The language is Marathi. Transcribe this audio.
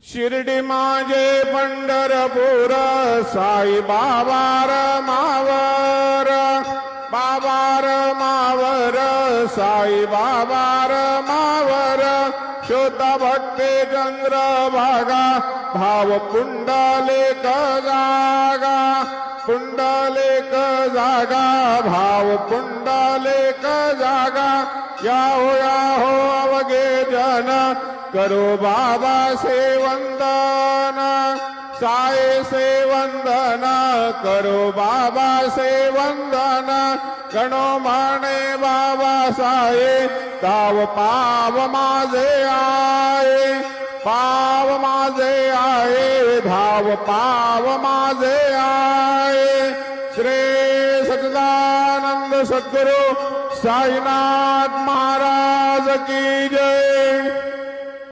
शिर्डी माझे पंढरपूर साई बाबार मावर बाबार मावर साई बाबार मावर शोता भक्ते चंद्रभागा भाव पुंडलिक जागा पुंडलिक जागा भाव पुंडलिक जागा याहो अवघे जन करो बाबा से वंदन साये से वंदन करो बाबा से वंदन गणो माने बाबा साये ताव पाव माझे आये पाव माझे आये धाव पाव माझे आये श्री सच्चिदानंद सद्गुरु साईनाथ महाराज की